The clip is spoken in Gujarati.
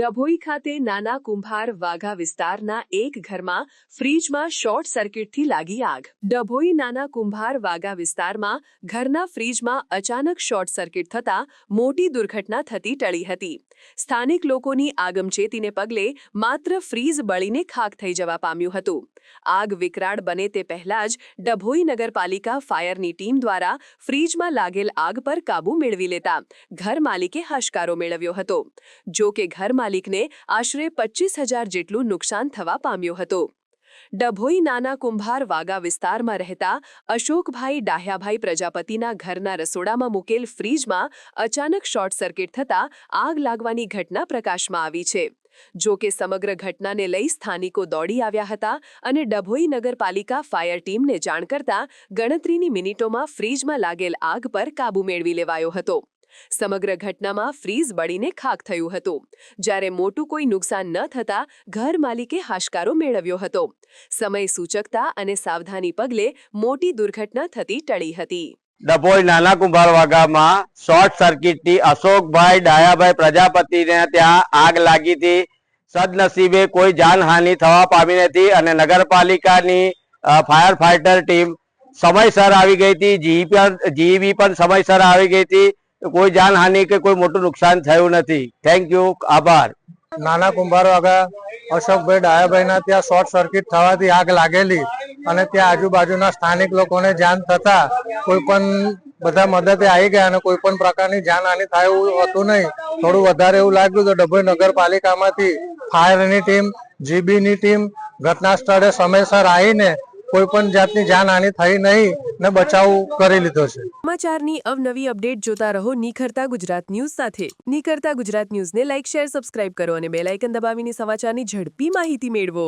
ડભોઈ ખાતે નાના કુંભાર વાઘા વિસ્તારના એક ઘરમાં ફ્રીજમાં શોર્ટ સર્કિટથી લાગી આગ। ડભોઈ નાના કુંભાર વાઘા વિસ્તારમાં ઘરના ફ્રીજમાં અચાનક શોર્ટ સર્કિટ થતાં મોટી દુર્ઘટના થતી ટળી હતી। સ્થાનિક લોકોની આગમચેતીને પગલે માત્ર ફ્રીજ બળીને ખાખ થઈ જવા પામ્યું હતું। આગ વિકરાળ બને તે પહેલા જ ડભોઈ નગરપાલિકા ફાયરની ટીમ દ્વારા ફ્રીજમાં લાગેલ આગ પર કાબૂ મેળવી લેતા ઘર માલિકે હાશકારો મેળવ્યો હતો। જો કે ઘર માલિકને આશરે 25,000 જેટલું નુકસાન થવા પામ્યું હતું। ડભોઈ નાના કુંભાર વાગા વિસ્તારમાં રહેતા અશોકભાઈ ડાહ્યાભાઈ પ્રજાપતિના ઘરના રસોડામાં મૂકેલ ફ્રીજમાં અચાનક શોર્ટ સર્કિટ થતાં આગ લાગવાની ઘટના પ્રકાશમાં આવી છે। જો કે સમગ્ર ઘટનાને લઈ સ્થાનિકો દોડી આવ્યા હતા અને ડભોઈ નગરપાલિકા ફાયર ટીમને જાણ કરતા ગણતરીની મિનિટોમાં ફ્રીજમાં લાગેલ આગ પર કાબૂ મેળવી લેવાયો હતો। સમગ્ર ઘટનામાં ફ્રીજ બળીને ખાખ થયું હતું, જ્યારે મોટું કોઈ નુકસાન ન થતાં ઘર માલિકે હાશકારો મેળવ્યો હતો। સમય સૂચકતા અને સાવધાની પગલે મોટી દુર્ઘટના થતી ટળી હતી। ડભોઈ નાના કુંભાર વાગામાં શોર્ટ સર્કિટથી અશોકભાઈ ડાયાભાઈ પ્રજાપતિને ત્યાં આગ લાગી હતી। સદનસીબે કોઈ જાનહાનિ થવા પામી નથી અને નગરપાલિકાની ફાયર ફાઈટર ટીમ સમયસર આવી ગઈ હતી। જીઈબી પણ સમયસર આવી ગઈ હતી। કોઈ જાનહાનિ કે કોઈ મોટું નુકસાન થયું નથી। થેન્ક યુ, આભાર। નાના કુંભાર વાગા અશોકભાઈ ડાયાભાઈના ત્યાં શોર્ટ સર્કિટ થવાથી આગ લાગેલી અને ત્યાં આજુબાજુના સ્થાનિક લોકોને જાણ થતા કોઈ પણ બધા મદદે આવી ગયા અને કોઈ પણ પ્રકારની જાનહાનિ થાય એવું હતું નહીં। થોડું વધારે એવું લાગ્યું તો ડભોઈ નગરપાલિકામાંથી ફાયરની ટીમ, જીબીની ટીમ ઘટના સ્થળે સમયસર આવીને કોઈ પણ જાતની જાનહાનિ થઈ નહીં ને બચાવ કરી લીધો છે। સમાચારની અવનવી અપડેટ જોતા રહો નિખરતા ગુજરાત ન્યૂઝ સાથે। નિખરતા ગુજરાત ન્યૂઝને લાઇક, શેર, સબસ્ક્રાઇબ કરો અને બેલ આઇકન દબાવીને સમાચારની ઝડપી માહિતી મેળવો।